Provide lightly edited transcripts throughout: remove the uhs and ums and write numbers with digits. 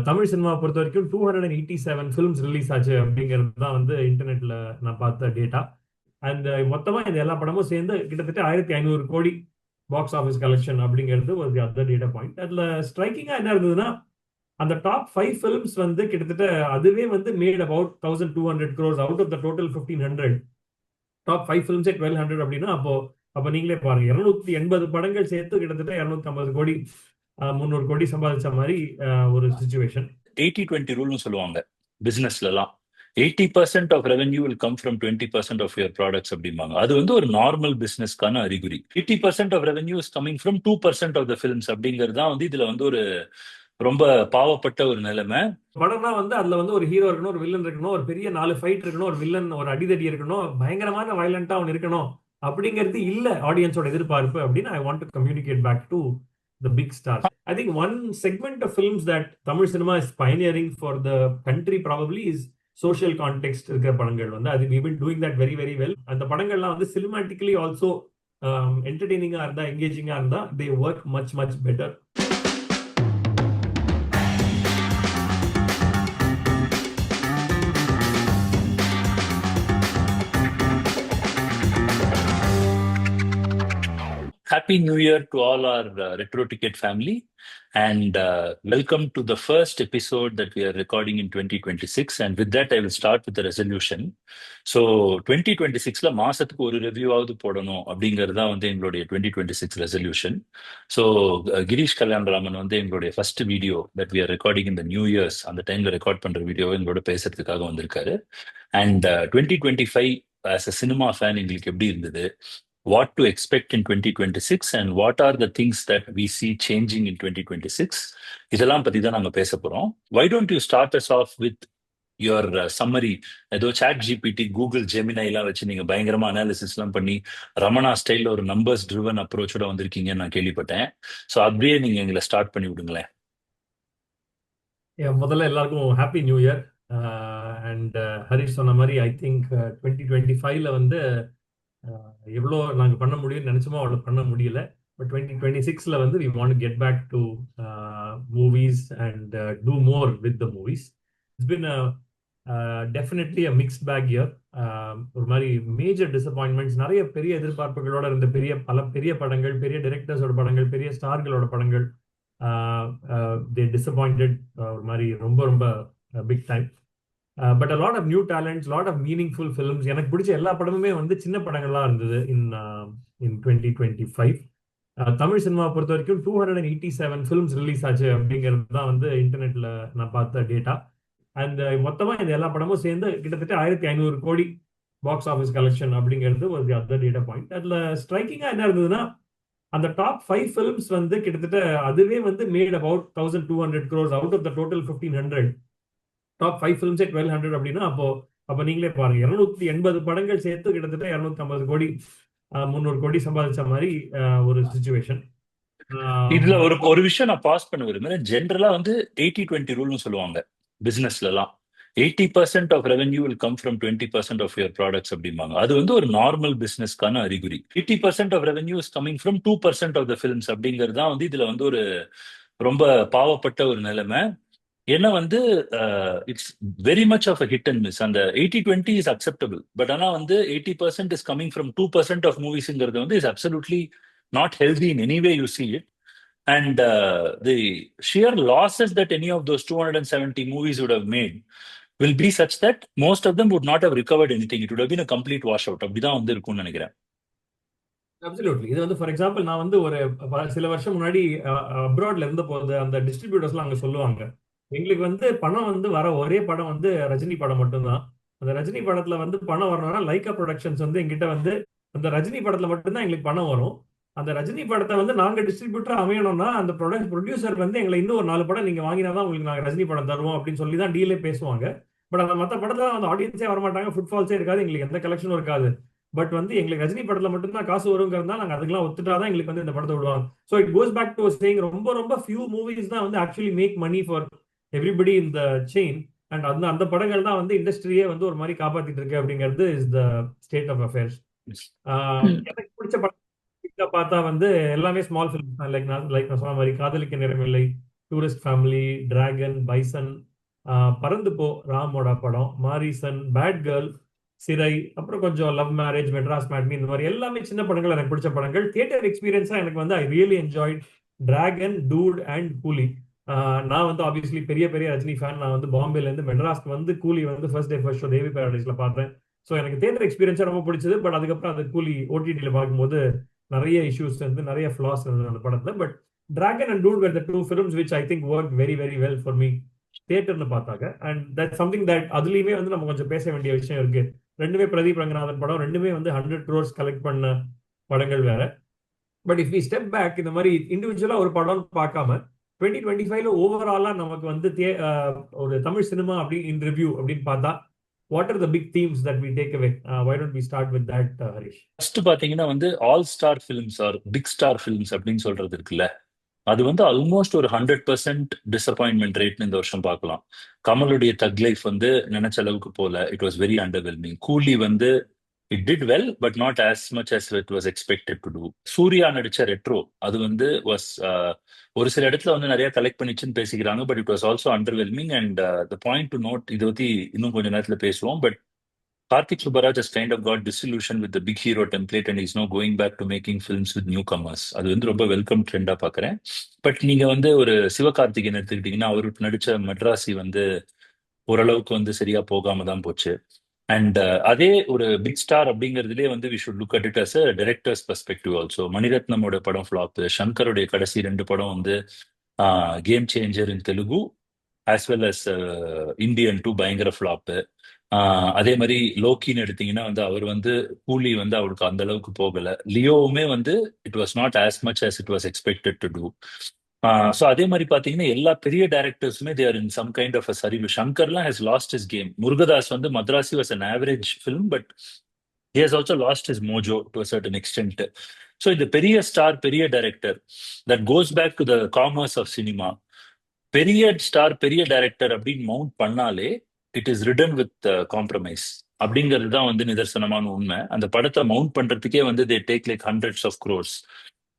தமிழ் சினிமாவை பொறுத்த வரைக்கும் 287 ஃபிலிம்ஸ் ரிலீஸ் ஆச்சு அப்படிங்கிறது தான் வந்து இன்டர்நெட்ல நான் பார்த்த டேட்டா. அண்ட் மொத்தமா இந்த எல்லா படமும் சேர்ந்து கிட்டத்தட்ட 1500 கோடி பாக்ஸ் ஆஃபீஸ் கலெக்ஷன் அப்படிங்கிறது ஒரு அதர் டேட்டா பாயிண்ட். அதுல ஸ்ட்ரைக்கிங்கா என்ன இருந்ததுன்னா, அந்த டாப் 5 ஃபிலிம்ஸ் வந்து கிட்டத்தட்ட அதுவே வந்து made about 1200 crores out of the total 1500. Top 5 ஃபிலிம்ஸே 1200 அப்படின்னா அப்போ நீங்களே பாருங்க, 280 படங்கள் சேர்த்து கிட்டத்தட்ட 250 கோடி 300 கோடி சம்பாதிச்ச மாதிரி ஒரு சுச்சுவேஷன். 80-20 ரூல்னு சொல்லுவாங்க பிசினஸ்லாம். 80% of revenue will come from 20% of your products அப்படிம்பாங்க. அது வந்து ஒரு நார்மல் பிசினஸ்க்கான அறிகுறி. 80% of revenue is coming from 2% of the films அப்படிங்கிறது தான் வந்து இதுல வந்து ஒரு ரொம்ப பாவப்பட்ட ஒரு நிலைமை. படம்னா வந்து அதுல வந்து ஒரு ஹீரோ இருக்கணும், ஒரு வில்லன் இருக்கணும், ஒரு பெரிய 4 ஃபைட் இருக்கணும், ஒரு வில்லன் ஒரு அடிதடி இருக்கணும், பயங்கரமான வயலண்டா அவன் இருக்கணும் அப்படிங்கிறது இல்ல ஆடியன்ஸோட எதிர்பார்ப்பு அப்படின்னு I want to communicate back to the big stars. I think one segment of films that Tamil cinema is pioneering for the country probably is social context இருக்கிற படங்கள் வந்து அது we've been doing that very very well. அந்த படங்கள்லாம் வந்து cinematically also entertaining-ஆ இருந்தா, engaging-ஆ இருந்தா they work much much better. Happy New Year to all our RetroTicket family, and welcome to the first episode that we are recording in 2026. And with that, I will start with the resolution. So 2026ல மாசத்துக்கு ஒரு ரிவ்யூவாவது போடணும் அப்படிங்கிறது தான் வந்து எங்களுடைய 2026 resolution. So Girish Kalyanaraman வந்து எங்களுடைய first video that we are recording இந்த நியூ இயர்ஸ் அந்த டைம்ல ரெக்கார்ட் பண்ற வீடியோவை எங்களோட பேசுறதுக்காக வந்திருக்காரு. And 2025 as a cinema fan எங்களுக்கு எப்படி இருந்தது, what to expect in 2026 and what are the things that we see changing in 2026, இதெல்லாம் பத்தி தான் நாங்க பேச போறோம். Why don't you start us off with your summary? ஏதோ சாட் ஜிபிடி, கூகுள் ஜெமினை எல்லாம் வச்சு நீங்க பயங்கரமா அனாலிசிஸ் எல்லாம் பண்ணி ரமணா ஸ்டைல்ல ஒரு நம்பர்ஸ் ட்ரிவன் அப்ரோச்சோட வந்திருக்கீங்கன்னு நான் கேள்விப்பட்டேன். ஸோ அப்படியே நீங்க எங்களை ஸ்டார்ட் பண்ணி விடுங்களேன். முதல்ல எல்லாருக்கும் happy new year. And Harish சொன்ன மாதிரி ஐ திங்க் 2025ல வந்து எவ்வளோ நாங்கள் பண்ண முடியும்னு நினைச்சோமோ அவ்வளோ பண்ண முடியல. பட் 2026ல வந்து we want to get back to movies and do more with the movies. It's been definitely a mixed bag year. ஒரு மாதிரி மேஜர் டிசப்பாயின்மெண்ட்ஸ், நிறைய பெரிய எதிர்பார்ப்புகளோட இருந்த பல பெரிய படங்கள், பெரிய டைரக்டர்ஸோட படங்கள், பெரிய ஸ்டார்களோட படங்கள் தே டிசப்பாயிண்டட். ஒரு மாதிரி ரொம்ப ரொம்ப big time. But a lot of new talents, lot of meaningful films. எனக்கு பிடிச்ச எல்லா படமுமே வந்து சின்ன படங்கள்லாம் இருந்தது in 2025. தமிழ் சினிமாவை பொறுத்த வரைக்கும் 287 ஃபிலிம்ஸ் ரிலீஸ் ஆச்சு அப்படிங்கிறது தான் வந்து இன்டர்நெட்ல நான் பார்த்த டேட்டா. அண்ட் மொத்தமா இந்த எல்லா படமும் சேர்ந்து கிட்டத்தட்ட 1500 கோடி பாக்ஸ் ஆஃபீஸ் கலெக்ஷன் அப்படிங்கிறது ஒரு அதர் டேட்டா பாயிண்ட். அதுல ஸ்ட்ரைக்கிங்கா என்ன இருந்ததுன்னா, அந்த டாப் 5 ஃபிலிம்ஸ் வந்து கிட்டத்தட்ட அதுவே வந்து made about 1200 crores out of the total 1500. Top 5 ஃபிலிம்ஸே 1200 அப்படின்னா அப்போ நீங்களே பாருங்க, 280 படங்கள் சேர்த்து கிட்டத்தட்ட 250 கோடி 300 கோடி சம்பாதிச்ச மாதிரி ஒரு சுச்சுவேஷன். இதுல ஒரு விஷயம் நான் பாஸ் பண்ண விரும்புறேன். ஜென்ரலா வந்து 80-20 ரூல்னு சொல்லுவாங்க பிசினஸ்லாம். 80% of revenue will come from 20% of your products அப்படிம்பாங்க. அது வந்து ஒரு நார்மல் பிசினஸ்க்கான அறிகுறி. 80% of revenue is coming from 2% of the films அப்படிங்கிறது தான் வந்து இதுல வந்து ஒரு ரொம்ப பாவப்பட்ட ஒரு நிலைமை. ஏன்னா வந்து it's very much of a hit and miss. அந்த 80-20 இஸ் அக்செப்டபிள். பட் ஆனா வந்து 80% இஸ் கமிங் ஃப்ரம் 2% ஆஃப் மூவிஸ்ங்கிறது வந்து is absolutely not healthy in any way you see it. And the sheer losses that any of those 270 movies would have made will be such that most of them would not have recovered anything. It would have been a complete washout. அப்படிதான் வந்து இருக்கும்னு நினைக்கிறேன். Absolutely. இது வந்து for example நான் வந்து ஒரு சில வருஷம் முன்னாடி அப்ராட்ல இருந்த போது அந்த டிஸ்ட்ரிபியூட்டர்ஸ்லாம் அங்க சொல்லுவாங்க, எங்களுக்கு வந்து பணம் வந்து வர ஒரே படம் வந்து ரஜினி படம் மட்டும்தான். அந்த ரஜினி படத்துல வந்து பணம் வரணும்னா லைக்கா ப்ரொடக்ஷன்ஸ் வந்து எங்கிட்ட வந்து அந்த ரஜினி படத்துல மட்டும்தான் எங்களுக்கு பணம் வரும். அந்த ரஜினி படத்தை வந்து நாங்க டிஸ்ட்ரிபியூட்டர் அமையணும்னா அந்த ப்ரொடியூசர் வந்து எங்களை இன்னும் ஒரு 4 படம் நீங்க வாங்கினாதான் உங்களுக்கு நாங்க ரஜினி படம் தருவோம் அப்படின்னு சொல்லி தான் டீலே பேசுவாங்க. பட் அந்த மற்ற படத்துல அந்த ஆடியன்ஸே வரமாட்டாங்க, ஃபுட்ஃபால்ஸே இருக்காது, எங்களுக்கு எந்த கலெக்ஷனும் இருக்காது. பட் வந்து எங்களுக்கு ரஜினி படத்துல மட்டும்தான் காசு வருங்கிறதுனால நாங்க அதுக்கெல்லாம் ஒத்துட்டாதான் எங்களுக்கு வந்து இந்த படத்தை விடுவாங்க. So it goes back to saying ரொம்ப ரொம்ப ஃபியூ மூவிஸ் தான் வந்து actually make money for everybody in the chain. And அந்த படங்கள் தான் வந்து இண்டஸ்ட்ரியே வந்து ஒரு மாதிரி காப்பாத்திட்டு இருக்கு அப்படிங்கிறது is the state of affairs. எனக்கு பிடிச்ச படம் பார்த்தா வந்து எல்லாமே ஸ்மால் ஃபிலிம்ஸ் தான். லைக் நான் சொன்ன மாதிரி காதலிக்க நேரமில்லை, டூரிஸ்ட் ஃபேமிலி, டிராகன், பைசன், பறந்து போ ராமோட படம், மாரிசன், பேட் கேர்ள், சிறை, அப்புறம் கொஞ்சம் லவ் மேரேஜ், மெட்ராஸ் மேட்னி, இந்த மாதிரி எல்லாமே சின்ன படங்கள், எனக்கு பிடிச்ச படங்கள். தியேட்டர் எக்ஸ்பீரியன்ஸா எனக்கு வந்து I really enjoyed dragon, dude and கூலி. நான் வந்து ஆப்வியஸ்லி பெரிய பெரிய ரஜினி ஃபேன். நான் வந்து பாம்பேல இருந்து மெட்ராஸ்க்கு வந்து கூலி வந்து ஃபர்ஸ்ட் டே ஃபர்ஸ்ட் ஷோ தேவி பேரடைஸ்ல பார்த்தேன். ஸோ எனக்கு தியேட்டர் எக்ஸ்பீரியன்ஸா ரொம்ப பிடிச்சது. பட் அதுக்கப்புறம் அந்த கூலி ஓடிடியில பார்க்கும்போது நிறைய இஷ்யூஸ் இருந்து, நிறைய ஃபிளாஸ் இருந்தது அந்த படத்துல. But Dragon and Dude were the two films which I think work very very well for me தியேட்டர்னு பார்த்தாங்க. அண்ட் தட் சம்திங் தட் அதுலயுமே வந்து நம்ம கொஞ்சம் பேச வேண்டிய விஷயம் இருக்கு. ரெண்டுமே பிரதீப் ரங்கநாதன் படம், ரெண்டுமே வந்து 100 crores கலெக்ட் பண்ண படங்கள் வேற. But if we step back, இந்த மாதிரி இண்டிவிஜுவலா ஒரு படம் பார்க்காம 2025ல ஓவராலா நமக்கு வந்து ஒரு தமிழ் சினிமா அப்படி இன் ரிவ்யூ அப்படின்னு பார்த்தா what are the big themes that we take away? Why don't we start with that, Harish? First பாத்தீங்கன்னா வந்து all star films are big star films அப்படின்னு சொல்றது இருக்குல்ல, அது வந்து ஆல்மோஸ்ட் ஒரு 100% டிசப்பாயின்மெண்ட் ரேட்னு இந்த வருஷம் பார்க்கலாம். கமலுடைய தக் லைஃப் வந்து நினைச்ச அளவுக்கு போல, it was very underwhelming. Coolie வந்து it did well but not as much as it was expected to do. Suriya நடிச்ச ரெட்ரோ அது வந்து வாஸ் ஒரு சில இடத்துல வந்து நிறைய கலெக்ட் பண்ணிச்சுன்னு பேசிக்கிறாங்க, but it was also underwhelming. And the point to note, இதை பத்தி இன்னும் கொஞ்சம் நேரத்துல பேசுவோம், but Karthik Subbaraj has kind of got disillusioned with the big hero template and he's now going back to making films with newcomers. அது வந்து ரொம்ப welcome ட்ரெண்டா பாக்குறேன். பட் நீங்க வந்து ஒரு சிவகார்த்திகேயன் எடுத்துக்கிட்டீங்கன்னா, அவர் நடிச்ச மெட்ராசி வந்து ஓரளவுக்கு வந்து சரியா போகாம தான் போச்சு. அண்ட் அதே ஒரு பிக் ஸ்டார் அப்படிங்கிறதுலே வந்து we should look at it as a directors perspective also. மணிரத்னமோட படம் ஃபிளாப், சங்கருடைய கடைசி 2 படம் வந்து Game Changer in Telugu as well as Indian two பயங்கர ஃபிளாப். அதே மாதிரி லோக்கின்னு எடுத்தீங்கன்னா வந்து அவர் வந்து கூலி வந்து அவருக்கு அந்த அளவுக்கு போகல. லியோவுமே வந்து it was not as much as it was expected to do. So அதே மாதிரி பாத்தீங்கன்னா எல்லா பெரிய டைரக்டர்ஸுமே they're in some kind of a சரிவு. சங்கர்லாம் has lost his game. Murugadoss வந்து Madharaasi was an average film, but he has also lost his mojo to a certain extent. So இந்த பெரிய ஸ்டார், பெரிய director, that goes back to the commerce of cinema. பெரிய star, பெரிய director அப்படின்னு mount பண்ணாலே it is ridden with compromise அப்படிங்கிறது தான் வந்து நிதர்சனமான உண்மை. அந்த படத்தை மவுண்ட் பண்றதுக்கே வந்து they take like hundreds of crores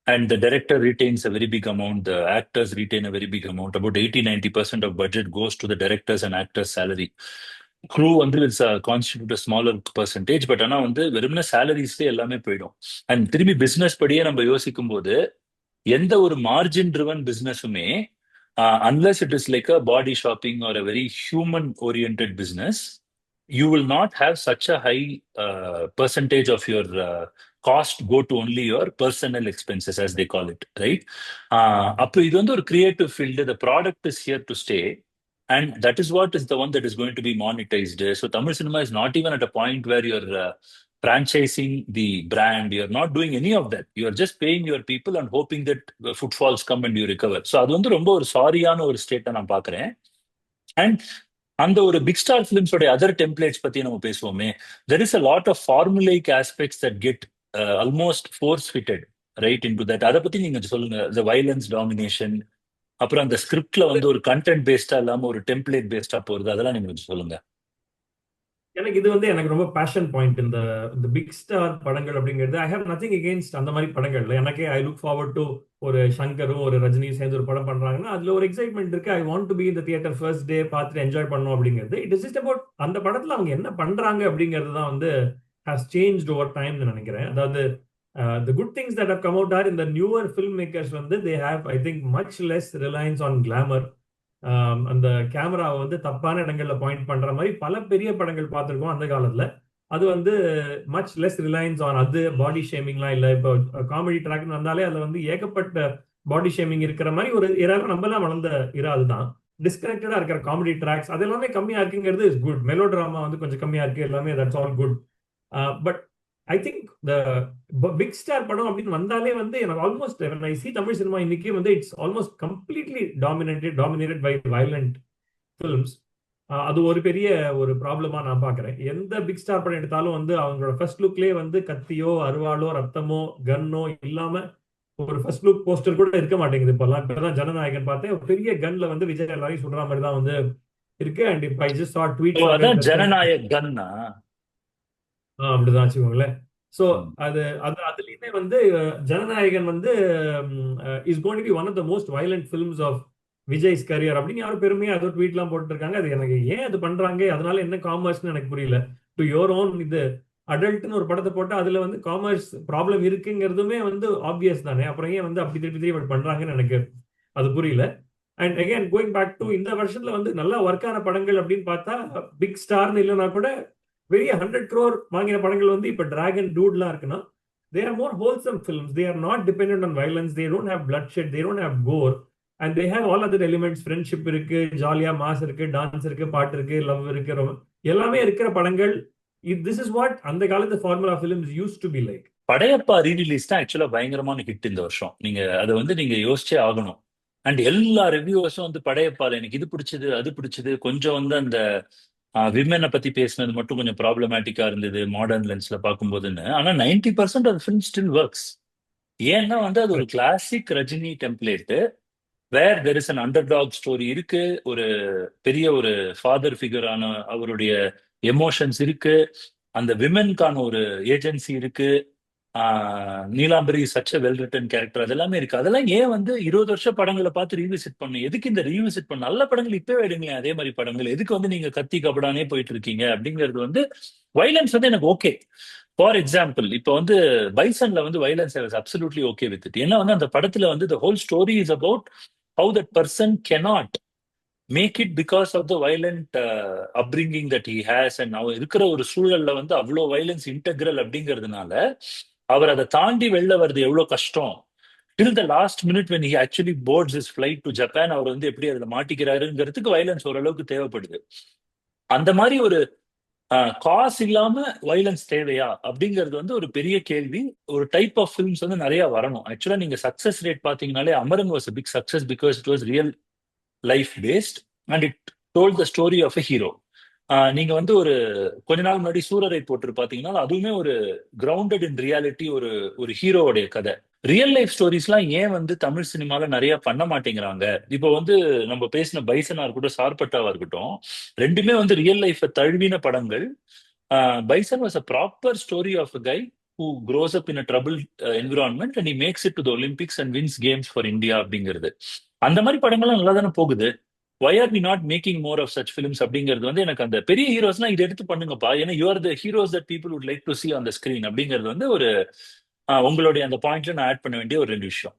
and the director retains a very big amount, the actors retain a very big amount. About 80-90% of budget goes to the directors and actors salary. Crew வந்து it's constitute a smaller percentage, but ஆனா வந்து வெறுமனே சாலரிஸ்ல எல்லாமே போயிடும். And திரும்பி business படியே நம்ம யோசிக்கும் போது எந்த ஒரு மார்ஜின் ட்ரிவன் பிசினஸுமே unless it is like a body shopping or a very human oriented business, you will not have such a high percentage of your cost go to only your personal expenses, as they call it, right? அப்போ இது வந்து ஒரு creative field. The product is here to stay, and that is what is the one that is going to be monetized. So Tamil cinema is not even at a point where you're franchising the brand. You're not doing any of that. You're just paying your people and hoping that footfalls come and you recover. So அது வந்து ரொம்ப ஒரு சாரியான ஒரு ஸ்டேட்டை நான் பாக்குறேன். And அந்த ஒரு பிக் ஸ்டார் பிலிம்ஸோட அதர் டெம்ப்ளேட்ஸ் பத்தி நம்ம பேசுவோமே, there is a lot of formulaic aspects that get almost force fitted right into that. அதை பத்தி நீங்க சொல்லுங்க. த வைலன்ஸ் டாமினேஷன், அப்புறம் அந்த ஸ்கிரிப்ட்ல வந்து ஒரு கண்டென்ட் பேஸ்டா இல்லாம ஒரு டெம்ப்ளேட் பேஸ்டா போறது, அதெல்லாம் நீங்க கொஞ்சம் சொல்லுங்க. எனக்கு இது வந்து எனக்கு ரொம்ப பேஷன் பாயிண்ட். இந்த இந்த பிக் ஸ்டார் படங்கள் அப்படிங்கிறது ஐ ஹேவ் நத்திங் எகெயின்ஸ்ட் அந்த மாதிரி படங்கள்ல. எனக்கே ஐ லுக் ஃபார்வர்ட் டு ஒரு சங்கரும் ஒரு ரஜினியும் சேர்ந்து ஒரு படம் பண்றாங்கன்னா அதுல ஒரு எக்ஸைட்மெண்ட் இருக்கு. ஐ வாண்ட் டு பி இந்த தியேட்டர் ஃபர்ஸ்ட் டே பார்த்துட்டு என்ஜாய் பண்ணணும் அப்படிங்கிறது. இட் இஸ் ஜஸ்ட் அபவுட் அந்த படத்துல அவங்க என்ன பண்றாங்க அப்படிங்கிறது தான் வந்து ஹாஸ் சேஞ்ச்ட் ஓவர் டைம்னு நினைக்கிறேன். அதாவது the good things that have come out are in the newer filmmakers வந்து they have I think much less reliance on glamour. அந்த கேமராவை வந்து தப்பான இடங்கள்ல பாயிண்ட் பண்ற மாதிரி பல பெரிய படங்கள் பார்த்துருக்கோம் அந்த காலத்துல. அது வந்து மச் லெஸ் ரிலையன்ஸ் ஆன் அது பாடி ஷேமிங்லாம் இல்லை. இப்போ காமெடி ட்ராக்னு வந்தாலே அதுல வந்து ஏகப்பட்ட பாடி ஷேமிங் இருக்கிற மாதிரி ஒரு இரால நம்மலாம் வளர்ந்த இரா. அதுதான் டிஸ்கனெக்டடா இருக்கிற காமெடி ட்ராக்ஸ் அது எல்லாமே கம்மியா இருக்குங்கிறது இஸ் குட். மெலோ டிராமா வந்து கொஞ்சம் கம்மியா இருக்கு, எல்லாமே that's all good. But I think the big star படம் அப்படின்னு வந்தாலே வந்து எனக்கு almost when I see Tamil cinema இன்னைக்கு வந்து it's almost completely dominated by violent films. அது ஒரு பெரிய ஒரு ப்ராப்ளமா நான் பாக்குறேன். எந்த பிக் ஸ்டார் படம் எடுத்தாலும் வந்து அவங்களோட ஃபர்ஸ்ட் லுக்லயே வந்து கத்தியோ அருவாளோ ரத்தமோ கன்னோ இல்லாம ஒரு ஃபர்ஸ்ட் லுக் போஸ்டர் கூட இருக்க மாட்டேங்குது. இப்பதான் ஜனநாயகன் பார்த்தேன், ஒரு பெரிய கன்ல வந்து விஜய் எல்லாரையும் சொல்ற மாதிரி தான் வந்து இருக்கு. அண்ட் இப்ப I just saw tweets of அதான் ஜனநாயக் கன்னா அப்படிதான் வச்சுக்கோங்களேன். ஸோ அது அது அதுலயுமே வந்து ஜனநாயகன் வந்து is going to be one of the most violent films of Vijay's career அப்படின்னு யாரும் பெருமையா ஏதோ ட்வீட்லாம் போட்டு இருக்காங்க. அது எனக்கு ஏன் அது பண்றாங்க, அதனால என்ன காமர்ஸ்னு எனக்கு புரியல. டு யோர் ஓன் இது அடல்ட்னு ஒரு படத்தை போட்டு அதுல வந்து காமர்ஸ் ப்ராப்ளம் இருக்குங்கிறதுமே வந்து ஆப்வியஸ் தானே. அப்புறம் ஏன் வந்து அப்படி திருப்பி திருப்பி பண்றாங்கன்னு எனக்கு அது புரியல. And again going back to இந்த வருஷத்துல வந்து நல்லா ஒர்க் ஆன படங்கள் அப்படின்னு பார்த்தா பிக் ஸ்டார்னு இல்லைன்னா கூட பெரிய 100 crore வாங்கின படங்கள் வந்து இப்ப டிராகன் டூட்லாம் இருக்குன்னா they are more wholesome films. They are not dependent on violence. They don't have bloodshed. They don't have gore. And they have all other elements. Friendship இருக்கு, ஜாலியா மாஸ் இருக்கு, டான்ஸ் இருக்கு, பாட்டு இருக்கு, லவ் இருக்கு, எல்லாமே இருக்கிற படங்கள். This is what அந்த காலத்து formula films used to be like. Padayappa rerelease தான் ஆக்சுவலா பயங்கரமான ஹிட் இந்த வருஷம். நீங்க அதை வந்து நீங்க யோசிச்சே ஆகணும். அண்ட் எல்லா ரிவ்யூவர்ஸும் வந்து படையப்பால எனக்கு இது பிடிச்சது அது பிடிச்சது, கொஞ்சம் வந்து அந்த விமனை பத்தி பேசினது மட்டும் கொஞ்சம் ப்ராப்ளமேட்டிக்கா இருந்தது மாடர்ன் லென்ஸ்ல பார்க்கும்போதுன்னு. ஆனா 90% ஆஃப் ஃபிலிம் ஸ்டில் ஒர்க்ஸ். ஏன்னா வந்து அது ஒரு classic Rajini template, where there is an underdog story இருக்கு, ஒரு பெரிய ஒரு ஃபாதர் ஃபிகரான அவருடைய எமோஷன்ஸ் இருக்கு, அந்த விமென்கான ஒரு ஏஜென்சி இருக்கு, Neelambari such a well written character, அதெல்லாமே இருக்கு. அதெல்லாம் ஏன் வந்து 20 வருஷ படங்களை பார்த்து ரீவிசிட் பண்ணும்? எதுக்கு இந்த ரீவிசிட் பண்ண? நல்ல படங்கள் இப்பவே எடுங்களேன். அதே மாதிரி படங்கள் எதுக்கு வந்து நீங்க கத்தி கபடானே போயிட்டு இருக்கீங்க அப்படிங்கிறது வந்து. வைலன்ஸ் வந்து எனக்கு ஓகே. ஃபார் எக்ஸாம்பிள் இப்போ வந்து பைசன்ல வந்து violence I was absolutely okay with it. ஏன்னா வந்து அந்த படத்துல வந்து the whole story is about how that person cannot make it because of the violent upbringing that he has. And அவன் இருக்கிற ஒரு சூழல்ல வந்து அவ்வளோ வயலன்ஸ் இன்டெக்ரல் அப்படிங்கிறதுனால அவர் அதை தாண்டி வெளில வருது எவ்வளவு கஷ்டம். Till the last minute when he actually boards his flight to Japan, அவர் வந்து எப்படி அதில் மாட்டிக்கிறாருங்கிறதுக்கு வயலன்ஸ் ஓரளவுக்கு தேவைப்படுது. அந்த மாதிரி ஒரு காசு இல்லாம வயலன்ஸ் தேவையா அப்படிங்கிறது வந்து ஒரு பெரிய கேள்வி. ஒரு டைப் ஆஃப் ஃபிலிம்ஸ் வந்து நிறைய வரணும். ஆக்சுவலா நீங்க சக்சஸ் ரேட் பாத்தீங்கன்னாலே Amaran was a big success because it was real life based and it told the story of a hero. நீங்க வந்து ஒரு கொஞ்ச நாள் முன்னாடி சூரரை போட்டு பாத்தீங்கன்னா அதுவுமே ஒரு கிரவுண்டட் இன் ரியாலிட்டி, ஒரு ஒரு ஹீரோவுடைய கதை. ரியல் லைஃப் ஸ்டோரிஸ்லாம் ஏன் வந்து தமிழ் சினிமால நிறைய பண்ண மாட்டேங்கிறாங்க? இப்போ வந்து நம்ம பேசின பைசனா இருக்கட்டும், சார்பட்டாவா இருக்கட்டும், ரெண்டுமே வந்து ரியல் லைஃப் தழுவின படங்கள். Bison was a proper story of a guy who grows up in a troubled environment and he makes it to the Olympics and wins games for India அப்படிங்கிறது. அந்த மாதிரி படங்கள்லாம் நல்லா தானே போகுது. why are we not making more of such films அப்படிங்கிறது வந்து எனக்கு அந்த பெரிய ஹீரோஸ்லாம் இதை எடுத்து பண்ணுங்கப்பா, ஏன்னா you are the heroes that people would like to see on the screen அப்படிங்கிறது வந்து ஒரு உங்களுடைய அந்த பாயிண்ட்ல நான் ஆட் பண்ண வேண்டிய ஒரு 2 விஷயம்.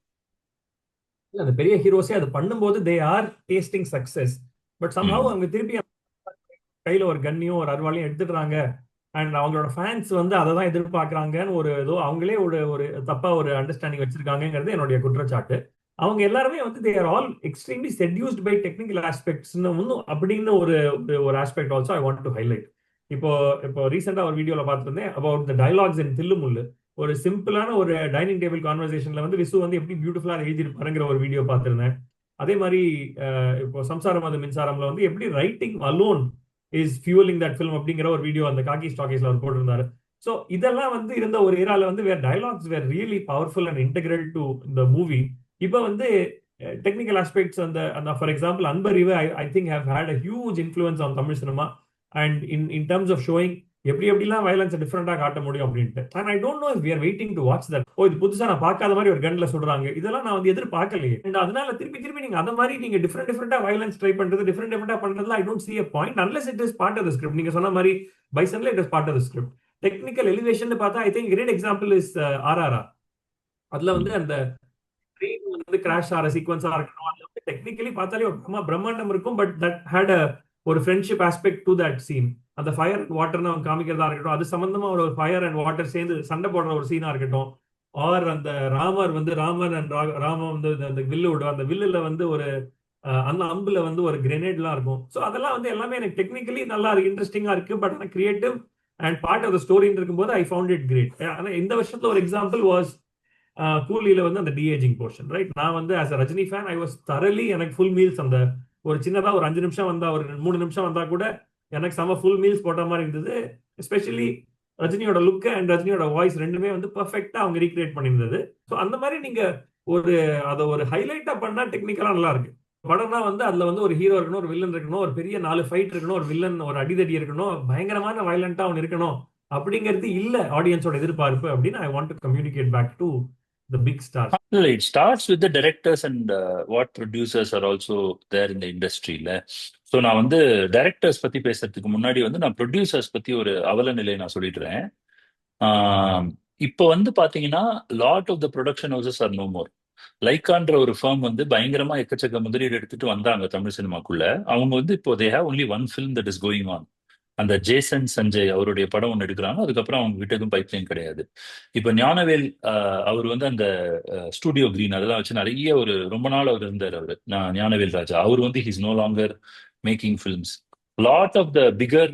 அந்த பெரிய ஹீரோஸே அது பண்ணும்போது they are tasting success. But somehow அவங்க திருப்பி கையில ஒரு கன்னியும் ஒரு அருவாளையும் எடுத்துடுறாங்க. அண்ட் அவங்களோட ஃபேன்ஸ் வந்து அதை தான் எதிர்பார்க்கறாங்கன்னு ஒரு ஏதோ அவங்களே ஒரு ஒரு தப்பா ஒரு அண்டர்ஸ்டாண்டிங் வச்சிருக்காங்கிறது என்னுடைய குற்றச்சாட்டு. அவங்க எல்லாருமே வந்து they are all extremely seduced by technical ஆஸ்பெக்ட்ஸ்னு அப்படின்னு ஒரு ஒரு aspect also I want to highlight. இப்போ இப்போ ரீசெண்டா ஒரு வீடியோல பார்த்துருந்தேன் அபவுட் த டயலாக்ஸ் இன் தில்லுமுல்லு. ஒரு சிம்பிளான ஒரு டைனிங் டேபிள் கான்வர்சேஷன்ல வந்து விசு வந்து எப்படி பியூட்டிஃபுல்லா எழுதியிருப்பாருங்கிற ஒரு வீடியோ பார்த்திருந்தேன். அதே மாதிரி இப்போ சம்சாரம் அது மின்சாரம்ல வந்து எப்படி writing alone is fuelling that film அப்படிங்கிற ஒரு வீடியோ அந்த காக்கி ஸ்டாக்கீஸ்ல அவர் போட்டிருந்தாரு. ஸோ இதெல்லாம் வந்து இருந்த ஒரு ஏரால வந்து where dialogues were really powerful and integral to the movie. இப்போ வந்து டெக்னிக்கல் ஆஸ்பெக்ட்ஸ் அந்த அந்த for example Anbariv I think have had a huge influence on Tamil cinema and in terms of showing எப்படி எப்படிலாம் வயலன்ஸ் டிஃப்ரெண்டா காட்ட முடியும் அப்படின்ட்டு. And I don't know if we are waiting to watch that. ஓ இது புதுசா நான் பார்க்காத மாதிரி ஒரு கன்ல சொல்றாங்க, இதெல்லாம் நான் வந்து எதிர்பார்க்கலையே. அண்ட் அதனால திருப்பி திருப்பி நீங்க அந்த மாதிரி நீங்க டிஃப்ரெண்டா வயலன்ஸ் ட்ரை பண்றது, டிஃப்ரெண்டா பண்றதுல I don't see a point unless it is part of the script. நீங்க சொன்ன மாதிரி பைசன்ல it is part of the script. Technical elevation பார்த்தா I think great example is RRR. அதுல வந்து அந்த ட்ரெயின் வந்து கிராஷ் ஆகிற சீக்வன்ஸா இருக்கட்டும், அது வந்து டெக்னிக்கலி பார்த்தாலே ஒரு பிரம்மாண்டம் இருக்கும். பட் தட் ஹேட் ஒரு friendship aspect to that scene. அந்த ஃபயர் அண்ட் வாட்டர்னு அவங்க காமிக்கிறதா இருக்கட்டும், அது சம்பந்தமா ஒரு ஃபயர் அண்ட் வாட்டர் சேர்ந்து சண்டை போடுற ஒரு சீனா இருக்கட்டும், ஆர் அந்த ராமர் அண்ட் ராம வந்து அந்த வில்லு விடும், அந்த வில்லுல வந்து ஒரு அந்த அம்புல வந்து ஒரு கிரெனேட்லாம் இருக்கும். ஸோ அதெல்லாம் வந்து எல்லாமே எனக்கு டெக்னிக்கலி நல்லா இன்ட்ரெஸ்டிங்கா இருக்கு. பட் ஆனால் creative and part of the ஸ்டோரின்னு இருக்கும்போது ஐ ஃபவுண்ட் இட் கிரேட். ஆனால் இந்த வருஷத்துல ஒரு எக்ஸாம்பிள் வாஸ் கூலியில வந்து அந்த டிஏஜிங் போர்ஷன். ரைட், நான் வந்து as a Rajini fan I was தரலி. எனக்கு ஃபுல் மீல்ஸ் அந்த ஒரு சின்னதா ஒரு 5 நிமிஷம் வந்தா, ஒரு 3 நிமிஷம் வந்தா கூட எனக்கு செம ஃபுல் மீல்ஸ் போட்ட மாதிரி இருந்தது. எஸ்பெஷலி ரஜினியோட லுக் அண்ட் ரஜினியோட வாய்ஸ் ரெண்டுமே வந்து பெர்ஃபெக்ட்டா அவங்க ரீக்ரியேட் பண்ணியிருந்தது. ஸோ அந்த மாதிரி நீங்க ஒரு அதை ஒரு ஹைலைட்டா பண்ணா டெக்னிக்கலா நல்லா இருக்கு. படம்னா வந்து அதுல வந்து ஒரு ஹீரோ இருக்கணும், ஒரு வில்லன் இருக்கணும், ஒரு பெரிய 4 ஃபைட் இருக்கணும், ஒரு வில்லன் ஒரு அடிதடி இருக்கணும், பயங்கரமான வயலண்டா அவன் இருக்கணும் அப்படிங்கிறது இல்ல ஆடியன்ஸோட எதிர்பார்ப்பு அப்படின்னு I want to communicate back to the big stars? It starts with the directors and what producers are also there in the industry. So நான் வந்து டைரக்டர்ஸ் பத்தி பேசுறதுக்கு முன்னாடி வந்து நான் ப்ரொடியூசர்ஸ் பத்தி ஒரு அவல நிலையை நான் சொல்லிடுறேன். இப்போ வந்து பாத்தீங்கன்னா lot of the production houses are no more. லைக்கான்ற ஒரு ஃபர்ம் வந்து பயங்கரமா எக்கச்சக்க முதலீடு எடுத்துட்டு வந்தாங்க தமிழ் சினிமாக்குள்ள. அவங்க வந்து இப்போ they have only one film that is going on. அந்த ஜேசன் சஞ்சய் அவருடைய படம் ஒன்று எடுக்கிறாங்க. அதுக்கப்புறம் அவங்க கிட்ட எதுவும் பைப்லைன் கிடையாது. இப்ப ஞானவேல் அவர் வந்து அந்த ஸ்டூடியோ கிரீன் அதெல்லாம் வச்சு நிறைய ஒரு ரொம்ப நாள் அவர் இருந்தார். அவர் ஞானவேல் ராஜா அவர் வந்து he's no longer making films. Lot of the bigger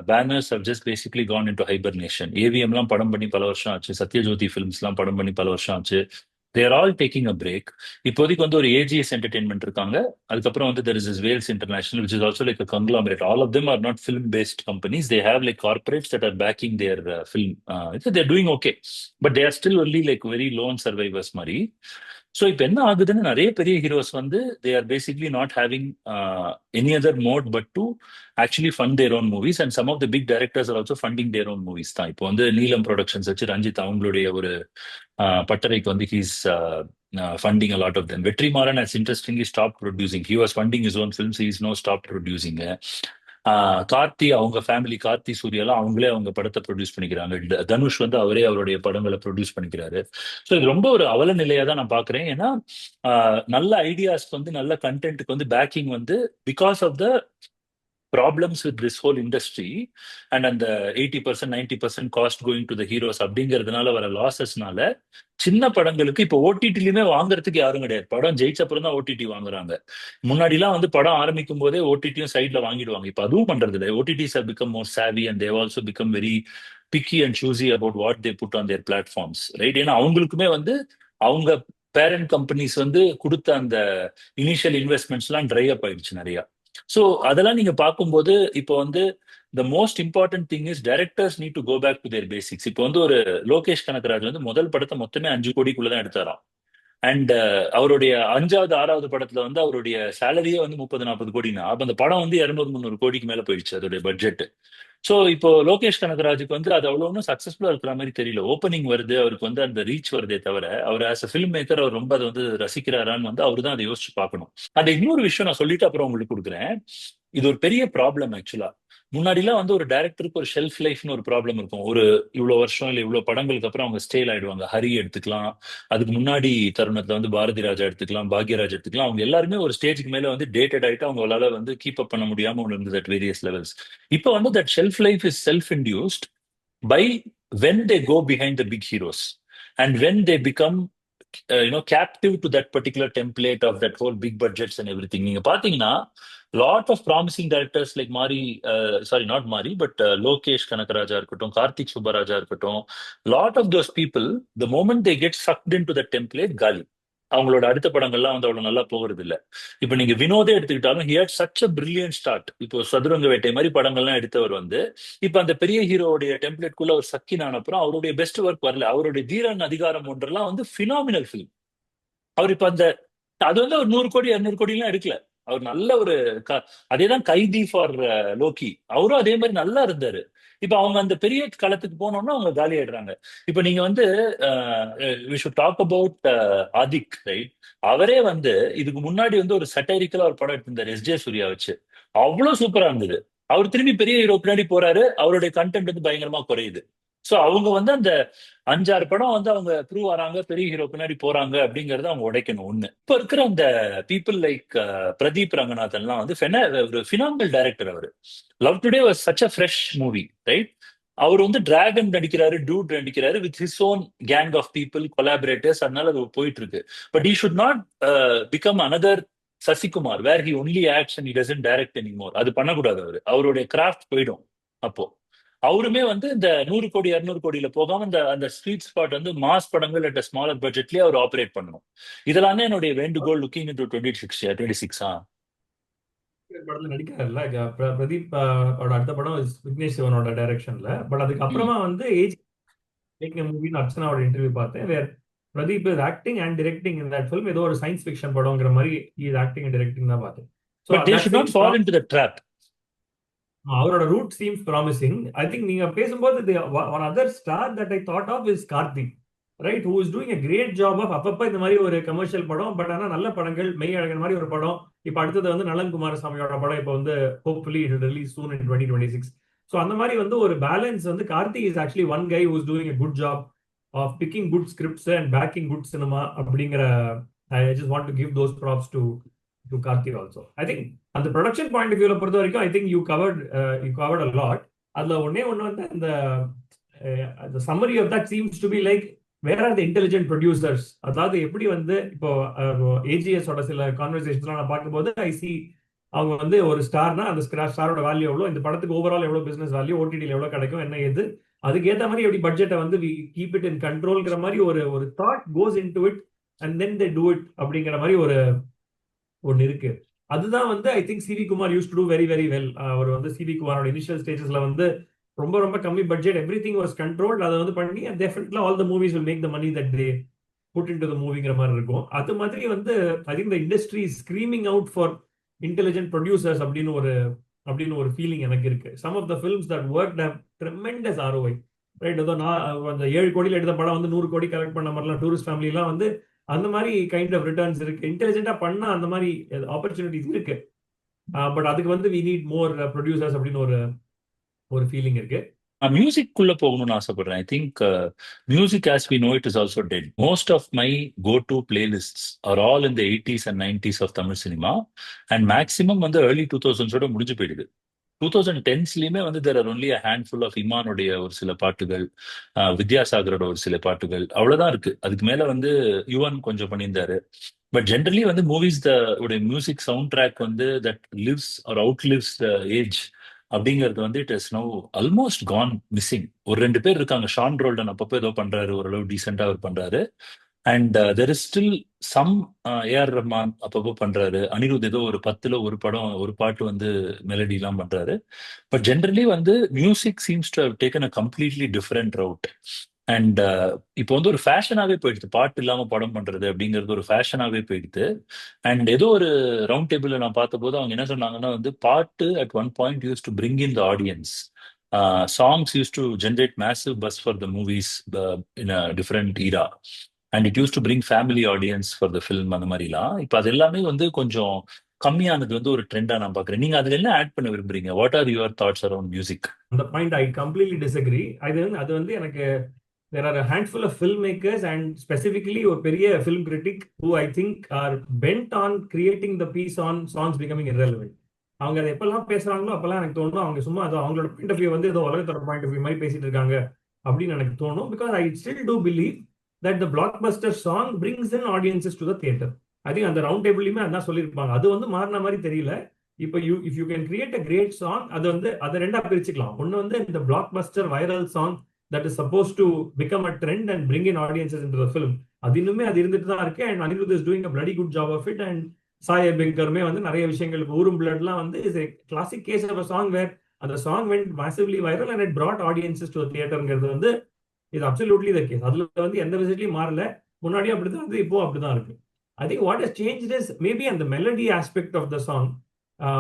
banners have just basically gone into hibernation. ஏவிஎம்லாம் படம் பண்ணி பல வருஷம் ஆச்சு. சத்யஜோதி ஃபிலிம்ஸ்லாம் படம் பண்ணி பல வருஷம் ஆச்சு. They're all taking a break. இப்போதைக்கு வந்து ஒரு ஏஜிஎஸ் என்டர்டைன்மெண்ட் இருக்காங்க. அதுக்கப்புறம் வந்து there is Vels international which is also like conglomerate. All of them are not film based companies. They have like corporates that are backing their film. They're doing okay, but they are still only like very lone survivors மாதிரி. So இப்போ என்ன ஆகுதுன்னு நிறைய பெரிய heroes வந்து they are basically not having any other mode but to actually fund their own movies. And some of the big directors are also funding their own movies தான். இப்போ வந்து நீலம் ப்ரொடக்ஷன்ஸ் வச்சு ரஞ்சித் அவங்களுடைய ஒரு பட்டறைக்கு வந்து he's funding a lot of them. Vetrimaran has interestingly stopped producing. He was funding his own films. He is now stopped producing. Karthi அவங்க family Karthi சூர்யாலாம் அவங்களே அவங்க படத்தை ப்ரொடியூஸ் பண்ணிக்கிறாங்க. தனுஷ் வந்து அவரே அவருடைய படங்களை ப்ரொடியூஸ் பண்ணிக்கிறாரு. ஸோ இது ரொம்ப ஒரு அவல நிலையா தான் நான் பாக்குறேன். ஏன்னா நல்ல ஐடியாஸ்க்கு வந்து நல்ல கண்டென்ட்டுக்கு வந்து பேக்கிங் வந்து because of the problems with this whole industry and அந்த 80% 90% cost going to the heroes அப்படிங்கிறதுனால வர லாசஸ்னால சின்ன படங்களுக்கு இப்போ ஓடிடிலுமே வாங்குறதுக்கு யாரும் கிடையாது. படம் ஜெயிச்ச அப்புறம் தான் ஓடிடி வாங்குறாங்க. முன்னாடிலாம் வந்து படம் ஆரம்பிக்கும் போதே ஓடிடியும் சைட்ல வாங்கிடுவாங்க. இப்போ அதுவும் பண்றது இல்லை. Otitis have become more savvy and they have also become very picky and choosy about what they put on their platforms, right? ஏன்னா அவங்களுக்குமே வந்து அவங்க பேரண்ட் கம்பெனிஸ் வந்து கொடுத்த அந்த இனிஷியல் இன்வெஸ்ட்மெண்ட்ஸ்லாம் ட்ரை அப் ஆயிடுச்சு நிறைய. ஸோ அதெல்லாம் நீங்க பார்க்கும்போது இப்போ வந்து the most important thing is directors need to go back to their basics. இப்போ வந்து ஒரு லோகேஷ் கனகராஜ் வந்து முதல் படத்தை மொத்தமே 5 கோடிக்குள்ளதான் எடுத்தாராம். அண்ட் அவருடைய 5வது 6வது படத்துல வந்து அவருடைய சேலரியே வந்து 30-40 கோடினா அப்ப அந்த படம் வந்து 200-300 கோடிக்கு மேல போயிடுச்சு அதோடைய பட்ஜெட். ஸோ இப்போ லோகேஷ் கனகராஜுக்கு வந்து அது அவ்வளோ ஒன்றும் சக்சஸ்ஃபுல்லா இருக்கிற மாதிரி தெரியல. ஓப்பனிங் வருது, அவருக்கு வந்து அந்த ரீச் வருதே தவிர அவர் ஆஸ் அ ஃபில்ம் மேக்கர் அவர் ரொம்ப அதை வந்து ரசிக்கிறாரான்னு வந்து அவரு தான் அதை யோசிச்சு பார்க்கணும். அந்த இன்னொரு விஷயம் நான் சொல்லிட்டு அப்புறம் உங்களுக்கு கொடுக்குறேன். இது ஒரு பெரிய ப்ராப்ளம் ஆக்சுவலா. முன்னாடிலாம் வந்து ஒரு டைரக்டருக்கு ஒரு ஷெல்ஃப் லைஃப்னு ஒரு ப்ராப்ளம் இருக்கும். ஒரு இவ்வளவு வருஷம் இல்லை இவ்வளவு படங்களுக்கு அப்புறம் அவங்க ஸ்டேல் ஆயிடுவாங்க. ஹரி எடுத்துக்கலாம், அதுக்கு முன்னாடி தருணத்துல வந்து பாரதி ராஜா எடுத்துக்கலாம், பாக்யராஜ் எடுத்துக்கலாம். அவங்க எல்லாருமே ஒரு ஸ்டேஜுக்கு மேல வந்து டேட்டட் ஆயிட்டு அவங்களால வந்து கீப் அப் பண்ண முடியாம ஒன்று இருந்தது அட் வேரியஸ் லெவல்ஸ். இப்போ வந்து that shelf life is self induced by when they go behind the big heroes and when they become captive to that particular template of that whole big budgets and everything. நீங்க பாத்தீங்கன்னா lot of promising directors like Mari, sorry not Mari but Lokesh Kanakaraja இருக்கட்டும், கார்த்திக் சுப்பராஜா இருக்கட்டும், lot of those people the moment they get sucked into the template காலி. அவங்களோட அடுத்த படங்கள்லாம் வந்து அவ்வளவு நல்லா போகிறது இல்ல. இப்ப நீங்க வினோதே எடுத்துக்கிட்டாலும் he had such a brilliant start. இப்போ சதுரங்க வேட்டை மாதிரி படங்கள்லாம் எடுத்தவர் வந்து இப்ப அந்த பெரிய ஹீரோடைய டெம்ப்ளேட்குள்ள ஒரு சக்கினான அப்புறம் அவருடைய பெஸ்ட் ஒர்க் வரல. அவருடைய தீரன் அதிகாரம் ஒன்றெல்லாம் வந்து பினாமினல் ஃபிலிம். அவர் இப்ப அந்த அது வந்து ஒரு 100 கோடி 200 கோடி எல்லாம் எடுக்கல. அவர் நல்ல ஒரு அதேதான் கைதி ஃபார் லோக்கி, அவரும் அதே மாதிரி நல்லா இருந்தாரு. இப்ப அவங்க அந்த பெரிய களத்துக்கு போனோம்னா அவங்க காலி ஆயிடுறாங்க. இப்ப நீங்க வந்து we should talk about Adhik, right? அவரே வந்து இதுக்கு முன்னாடி வந்து ஒரு சட்டைரிக்கலா ஒரு படம் எடுத்திருந்தார் எஸ்ஜே சூர்யா வச்சு. அவ்வளவு சூப்பரா இருந்தது. அவர் திரும்பி பெரிய ஹீரோ பின்னாடி போறாரு, அவருடைய கண்டென்ட் வந்து பயங்கரமா குறையுது. சோ அவங்க வந்து அந்த 5-6 படம் வந்து அவங்க ப்ரூவ் ஆறாங்க, பெரிய ஹீரோ பின்னாடி போறாங்க அப்படிங்கறத அவங்க உடைக்கணும். ஒண்ணு இப்ப இருக்கிற அந்த பீப்புள் லைக் பிரதீப் ரங்கநாதன்லாம் வந்து ஒரு பினாமினல் டைரக்டர். அவரு Love Today was such a fresh movie, right? அவர் வந்து டிராகன் நடிக்கிறாரு, டூட் நடிக்கிறாரு with his own gang of people collaborators. அதனால அது போயிட்டு இருக்கு. But he should not become another Sasikumar வேர் he only acts and he doesn't direct anymore. அது பண்ணக்கூடாது. அவருடைய கிராஃப்ட் போயிடும். அப்போ அவருமே வந்து இந்த 100 கோடி 200 கோடியில போகாம அந்த அந்த ஸ்வீட் ஸ்பாட் வந்து மாஸ் படங்கள் அட் ஸ்மாலர் பட்ஜெட்லயே அவர் ஆபரேட் பண்ணணும். இதெல்லாம் தான் என்னுடைய வேண்டுகோள் லுக்கிங் இன்டு 26 படத்துல நடிக்கிறாருல்ல பிரதீப் அவரோட அடுத்த படம் விக்னேஷ் சிவனோட டைரக்ஷன்ல. பட் அதுக்கு அப்புறமா வந்து ஏஜ் மூவின்னு அர்ச்சனாவோட இன்டர்வியூ பார்த்தேன். வேற Pradeep is acting and directing in that film. ஏதோ ஒரு சயின்ஸ் ஃபிக்ஷன் படம்ங்கிற மாதிரி இஸ் ஆக்டிங் அண்ட் டிரெக்டிங் தான் பார்த்தேன். But they should not fall into the trap. அவரோட route seems promising. I think நீங்க பேசும்போது one other star that I thought of is Karthik. Right, who is doing a great job of அப்பப்ப இந்த மாதிரி ஒரு commercial படம், பட் ஆனா நல்ல படங்கள், மெய் அழகன் மாதிரி ஒரு படம். இப்ப அடுத்தது வந்து நலன் குமாரசாமியோட படம் இப்ப வந்து hopefully it release soon in 2026. So அந்த மாதிரி வந்து ஒரு பேலன்ஸ் வந்து Karthi is actually one guy who is doing a good job of picking good scripts and backing good cinema அப்படிங்கிற. I just want to give those props to Karthi also. I think அந்த production point of வியூல பொறுத்த வரைக்கும் I think you covered a lot. அதுல ஒன்னே ஒன்று வந்து the summary of that seems to be like, where are the intelligent producers? அதாவது எப்படி வந்து இப்போ ஏஜிஎஸ் ஓட சில கான்வர்சேஷன்ஸ்லாம் நான் பார்க்கும்போது ஐ சி அவங்க வந்து ஒரு ஸ்டார்னா அந்த ஸ்டாரோட வேல்யூ எவ்வளோ, இந்த படத்துக்கு ஓவரால் எவ்வளோ பிசினஸ் வேல்யூ, ஓடிடியில் எவ்வளோ கிடைக்கும், என்ன ஏது, அதுக்கேற்ற மாதிரி எப்படி பட்ஜெட்டை வந்து வி கீப் இட் இன் கண்ட்ரோல்ங்கிற மாதிரி ஒரு thought goes into it and then they do it அப்படிங்கிற மாதிரி ஒன்று இருக்கு. அதுதான் வந்து I think CV Kumar used to do very very well. அவர் வந்து சிவி குமாரோட இனிஷியல் ஸ்டேஜஸ்ல வந்து ரொம்ப ரொம்ப கம்மி budget, everything was controlled. அதை வந்து பண்ணி definitely all the movies will make the money that they put into the மூவிங்கிற மாதிரி இருக்கும். அது மாதிரி வந்து I think the industry screaming out for intelligent producers அப்படின்னு ஒரு ஃபீலிங் எனக்கு இருக்கு. Some of the films that work have tremendous ROI. Right, ஏதோ நான் அந்த 7 கோடியில் எடுத்த படம் வந்து 100 கோடி கலெக்ட் பண்ண மாதிரிலாம் டூரிஸ்ட் ஃபேமிலிலாம் வந்து அந்த மாதிரி கைண்ட் ஆஃப் ரிட்டர்ன்ஸ் இருக்கு. இன்டெலிஜென்ட்டா பண்ணா அந்த மாதிரி ஆப்பர்ச்சுனிட்டிஸ் இருக்கு. பட் அதுக்கு வந்து வி நீட் மோர் ப்ரொடியூசர்ஸ் அப்படின்னு ஒரு ஃபீலிங் இருக்கு. மியூசிக் குள்ள போகணும்னு ஆசைப்படுறேன். I think music as we know it is also dead. Most of my go to playlists are all in the 80s and 90s ஆஃப் தமிழ் சினிமா. அண்ட் மேக்ஸிமம் வந்து early 2000s முடிஞ்சு போயிடுது. 2010ஸ்லயுமே வந்து there are only a handful of இமானுடைய ஒரு சில பாட்டுகள், வித்யாசாகரோட ஒரு சில பாட்டுகள், அவ்வளவுதான் இருக்கு. அதுக்கு மேல வந்து யுவன் கொஞ்சம் பண்ணியிருந்தாரு. பட் ஜென்ரலி வந்து மூவிஸ் உடைய மியூசிக் சவுண்ட் ட்ராக் வந்து that lives or outlives the age அப்படிங்கிறது வந்து it is no almost gone missing. ஒரு 2 பேர் இருக்காங்க. ஷான் ரோல்டன் அப்பப்போ ஏதோ பண்றாரு, ஓரளவு டீசெண்டா அவர் பண்றாரு. And there is still some A R Rahman அப்பப்போ பண்றாரு. அனிருத் ஏதோ ஒரு 10ல ஒரு படம் ஒரு பாட்டு வந்து மெலடி எல்லாம் பண்றாரு. பட் ஜென்ரலி வந்து music seems to have taken a completely different route. அண்ட் இப்போ வந்து ஒரு ஃபேஷனாவே போயிடுது, பாட்டு இல்லாம படம் பண்றது அப்படிங்கிறது ஒரு ஃபேஷனாவே போயிடுது. அண்ட் ஏதோ ஒரு ரவுண்ட் டேபிள்ல நான் பார்த்தபோது அவங்க என்ன சொன்னாங்கன்னா வந்து பாட்டு at one point use to bring in the audience. Songs use to generate massive buzz for the movies in a different era. And it use to bring family audience for the film. அந்த மாதிரிலாம் இப்போ அது எல்லாமே வந்து கொஞ்சம் கம்மியானது வந்து ஒரு ட்ரெண்டா நான் பாக்குறேன். நீங்க அதுல என்ன ஆட் பண்ண விரும்புறீங்க? What are your thoughts around music? அந்த பாயிண்ட் ஐ கம்ப்ளீட்லி டிஸ்அக்ரி. அது வந்து எனக்கு there are a handful of filmmakers and specifically ஒரு பெரிய film critic who I think are bent on creating the piece on songs becoming irrelevant. அவங்க அதை எப்பெல்லாம் பேசுறாங்களோ அப்பெல்லாம் எனக்கு தோணும் அவங்க சும்மா அது அவங்களோட பாயிண்ட் ஆஃப் வியூ வந்து ஏதோ உலகத்தோட பாயிண்ட் ஆஃப் வியூ மாதிரி பேசிட்டு இருக்காங்க அப்படின்னு எனக்கு தோணும். Because I still do believe that the blockbuster song brings in audiences to the theatre. I think அந்த ரவுண்ட் டேபிள்லயுமே அதான் சொல்லியிருப்பாங்க. அது வந்து மாறின மாதிரி தெரியல. இப்போ if you can create a great song, அது வந்து அதை ரெண்டா பிரிச்சுக்கலாம். ஒன்னு வந்து இந்த blockbuster viral song that is supposed to become a trend and bring in audiences into the film. அது இன்னுமே அது இருந்துட்டு தான் இருக்கு. and Anirudh is doing a bloody good job of it. and Sai அபியங்கருமே வந்து நிறைய விஷயங்களுக்கு ஊரும் பிளட்லாம் வந்து is a classic case of a song where அந்த song went massively viral and it brought audiences to the theaterங்கிறது வந்து is absolutely the case. அதுல வந்து எந்த விதத்துலயும் மாறல. முன்னாடியும் அப்படிதான் வந்து இப்போ அப்படிதான் இருக்கு. I think what has changed is maybe on the melody aspect of the song,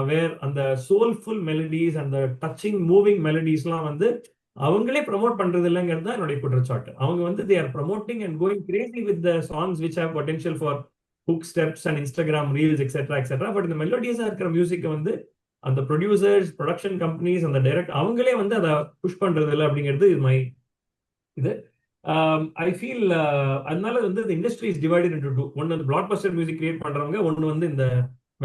where அந்த soulful melodies and the touching moving melodiesலாம் வந்து அவங்களே ப்ரமோட் பண்றது இல்லைங்கிறது தான் என்னுடைய குற்றச்சாட்டு. அவங்க வந்து they are promoting and going crazy with the songs which have potential for hook steps and Instagram reels etc etc. But இந்த மெலோடியஸா இருக்கிற மியூசிக் வந்து அந்த ப்ரொடியூசர்ஸ், ப்ரொடக்ஷன் கம்பெனிஸ், அந்த டைரக்ட் அவங்களே வந்து அதை புஷ் பண்றது இல்லை அப்படிங்கிறது இது ஐ ஃபீல். அதனால வந்து இந்த industry is divided into two. ஒன்னு வந்து பிளாக் பஸ்டர் மியூசிக் கிரியேட் பண்றவங்க, ஒன்னு வந்து இந்த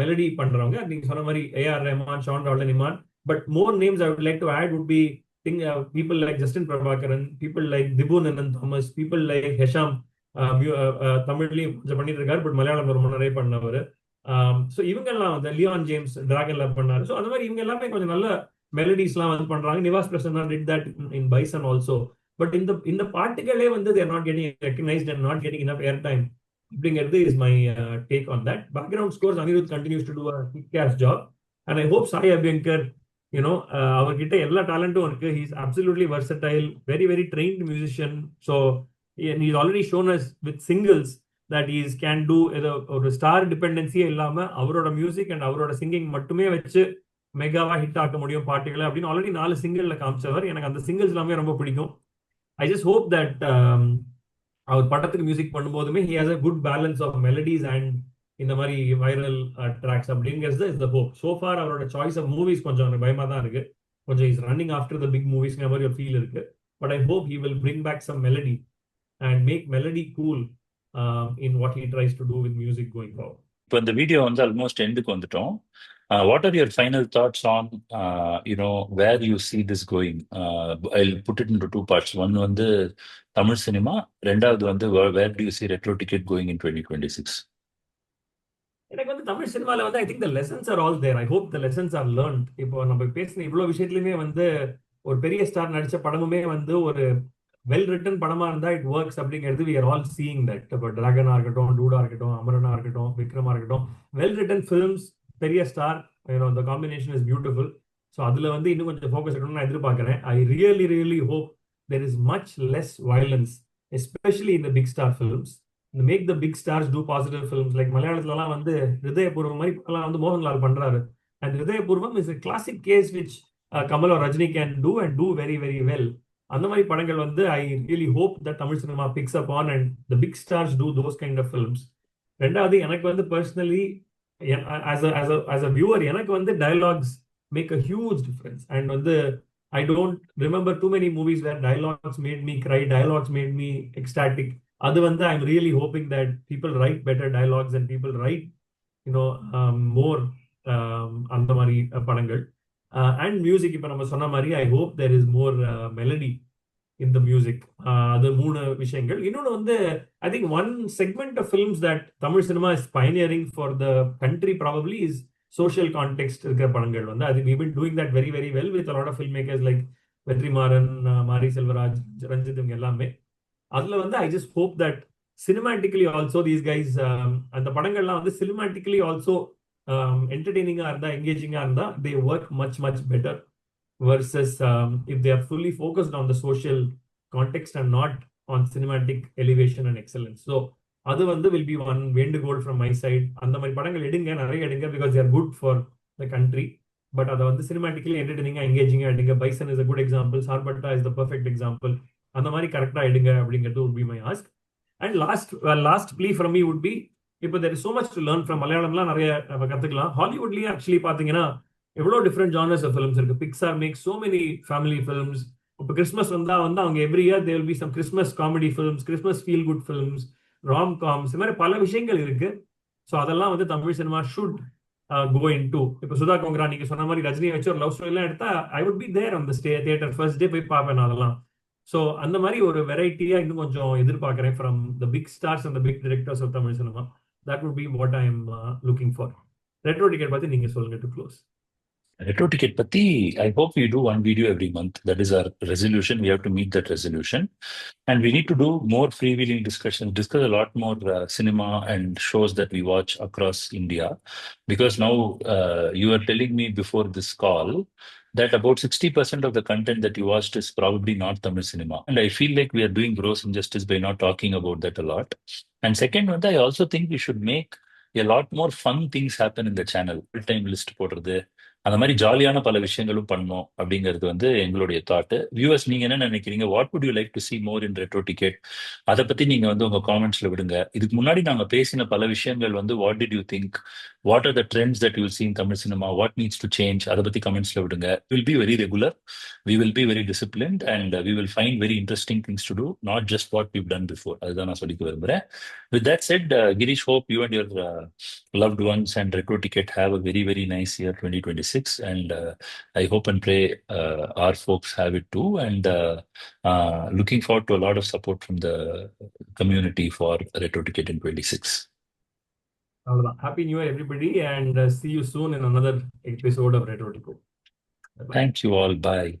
மெலடி பண்றவங்க. நீங்க சொன்ன மாதிரி A R Rahman, Sean Roldan, Imman. But more names I would like to add would be people like Justin Prabhakaran, people like Dibu Nandan Thomas, people like Hesham. தமிழ்லயும் கொஞ்சம் பண்ணிட்டு இருக்காரு, பட் மலையாளம் ரொம்ப நிறைய பண்ணவர். ஸோ இவங்கெல்லாம் வந்து லியான் ஜேம்ஸ் டிராகன்ல பண்ணாரு. ஸோ அந்த மாதிரி இவங்க எல்லாமே கொஞ்சம் நல்ல மெலடிஸ்லாம் வந்து பண்றாங்க. Nivas Prasanna did that in Bison also. But இந்த பாட்டுகளே வந்து they're not getting recognised and not getting enough air time அப்படிங்கிறது is my take on that. Background scores Anirudh continues to do a kick-ass job. And I hope Sai Abhyankar, அவர்கிட்ட எல்லா டேலண்டும் இருக்கு. He is absolutely versatile, very very trained musician. So he is already shown us with singles that he can do ஒரு star டிபெண்டன்சியே இல்லாம அவரோட music and அவரோட singing மட்டுமே வச்சு மெகாவா ஹிட் ஆக்க முடியும் பாட்டுகளை அப்படின்னு ஆல்ரெடி 4 சிங்கிள்ல காமிச்சவர். எனக்கு அந்த சிங்கிள்ஸ் எல்லாமே ரொம்ப பிடிக்கும். ஐ ஜஸ்ட் ஹோப் தட் அவர் படத்துக்கு music பண்ணும்போதுமே he has a good balance of melodies and இந்த மாதிரி வைரல் ட்ராக்ஸ் அப்படிங்கிறது is the hope. So for அவரோட சாய்ஸ் ஆஃப் மூவிஸ் கொஞ்சம் எனக்கு பயமா தான் இருக்கு. கொஞ்சம் is running after the big மூவிஸ்ங்கிற மாதிரி ஒரு ஃபீல் இருக்கு. But I hope he will bring back some melody and make melody cool in what he tries to do with music going forward. இப்போ இந்த வீடியோ வந்து ஆல்மோஸ்ட் எண்டுக்கு வந்துட்டோம். What are your final thoughts on where you see this going? I put it into two parts. One வந்து Tamil cinema, ரெண்டாவது வந்து where do you see retro ticket going in 2026? எனக்கு வந்து தமிழ் சினிமால வந்து I think the lessons are all there. I hope the lessons are learnt. இப்போ நம்ம பேசின இவ்வளவு விஷயத்துலயுமே வந்து ஒரு பெரிய ஸ்டார் நடிச்ச படமுமே வந்து ஒரு வெல் ரிட்டன் படமா இருந்தா இட் ஒர்க்ஸ் அப்படிங்கிறது we are all seeing that. இப்போ டிராகனா இருக்கட்டும், டூடா இருக்கட்டும், அமரனா இருக்கட்டும், விக்ரமா இருக்கட்டும், வெல் ரிட்டன் ஃபிலிம்ஸ், பெரிய star, the combination is beautiful. So அதுல வந்து இன்னும் கொஞ்சம் ஃபோக்கஸ் இருக்கணும்னு நான் எதிர்பார்க்கிறேன். I really hope there is much less violence especially இந்த big star films. Make the big stars do positive films. Like மலையாளத்துலலாம் வந்து ஹிருதயபூர்வம் மாதிரி இப்பெல்லாம் வந்து மோகன்லால் பண்றாரு. And Hridayapoorvam is a classic case which Kamal or Rajini can do and do very very well. அந்த மாதிரி படங்கள் வந்து I really hope that Tamil cinema picks up on and the big stars do those kind of films. ரெண்டாவது எனக்கு வந்து personally as a viewer எனக்கு வந்து dialogues make a huge difference. And வந்து I don't remember too many movies where dialogues made me cry, dialogues made me ecstatic. அது வந்து I am really hoping that people write better dialogues and people write more அந்த மாதிரி படங்கள். And music இப்போ நம்ம சொன்ன மாதிரி I hope there is more melody in the music. அது மூணு விஷயங்கள். இன்னொன்று வந்து I think one segment of films that Tamil cinema is pioneering for the country probably is social context இருக்கிற படங்கள் வந்து. அது we been doing that very very well with lot of film makers like Vetrimaaran, Mari Selvaraj, Ranjith, இவங்க எல்லாமே. அதுல வந்து I just hope that cinematically also these guys அந்த படங்கள்லாம் வந்து சினிமாட்டிக்கலி ஆல்சோ என்டர்டெய்னிங்கா இருந்தா, என்கேஜிங்கா இருந்தா தே work much much better versus if they are fully focused on the social context and not on cinematic elevation and excellence. So அது வந்து will be one வேண்டுகோள் from my side. அந்த மாதிரி படங்கள் எடுங்க, நிறைய எடுங்க, because they are good for the country. But அதை வந்து சினிமாட்டிக்கலி என்டர்டெய்னிங்கா என்கேஜிங்கா எடுங்க. Bison is a good example, Sarpatta is the perfect example. அந்த மாதிரி கரெக்டா எடுங்க அப்படிங்கிறது would be my ask. And last plea from me would be, இப்போ there is so much to learn from மலையாளம்லாம் நிறைய நம்ம கத்துக்கலாம். ஹாலிவுட்லயும் ஆக்சுவலி பாத்தீங்கன்னா எவ்வளோ டிஃப்ரெண்ட் ஜானர்ஸ் ஆஃப் ஃபிலிம்ஸ் இருக்கு. Pixar make so many family films. இப்போ கிறிஸ்மஸ் வந்தா வந்து அவங்க every year there will be some Christmas comedy films, Christmas feel good films, rom coms, இந்த மாதிரி பல விஷயங்கள் இருக்கு. ஸோ அதெல்லாம் வந்து Tamil cinema should go into. இப்போ சுதா கோங்கரா நீங்க சொன்ன மாதிரி ரஜினியை வச்சு ஒரு லவ் ஸ்டோரி எல்லாம் எடுத்தா I would be there on the theatre first day போய் பார்ப்பேன் அதெல்லாம். ஸோ அந்த மாதிரி ஒரு வெரைட்டியா இன்னும் கொஞ்சம் எதிர்பார்க்கிறேன் from the big stars and the big directors of Tamil cinema. That would be what I am looking for. Retro ticket பத்தி நீங்க சொல்லுங்க to close. Retro ticket patti, I hope we do one video every month. That is our resolution. We have to meet that resolution. And we need to do more freewheeling discussions, discuss a lot more cinema and shows that we watch across India. Because now you are telling me before this call that about 60% of the content that you watched is probably not Tamil cinema. And I feel like we are doing gross injustice by not talking about that a lot. And second one, I also think we should make a lot more fun things happen in the channel. Full time list போடுறது, அந்த மாதிரி ஜாலியான பல விஷயங்களும் பண்ணணும் அப்படிங்கிறது வந்து எங்களுடைய தாட். வியூவர்ஸ் நீங்க என்ன நினைக்கிறீங்க? What would you like to see more in retro ticket? அதை பத்தி நீங்க வந்து உங்க காமெண்ட்ஸ்ல விடுங்க. இதுக்கு முன்னாடி நாங்க பேசின பல விஷயங்கள் வந்து what did you think, what are the trends that you see in Tamil cinema, what needs to change, அதை பத்தி கமெண்ட்ஸ்ல விடுங்க. Will be very regular, we will be very disciplined and we will find very interesting things to do, not just what we've done before. அதுதான் நான் சொல்லிக்க விரும்புறேன். With that said, Girish, hope you and your loved ones and retro ticket have a very very nice year 2026. And I hope and pray our folks have it too, and looking forward to a lot of support from the community for Retro Ticket in 26. Happy New Year, everybody, and see you soon in another episode of RetroTicket. Thank you all. Bye.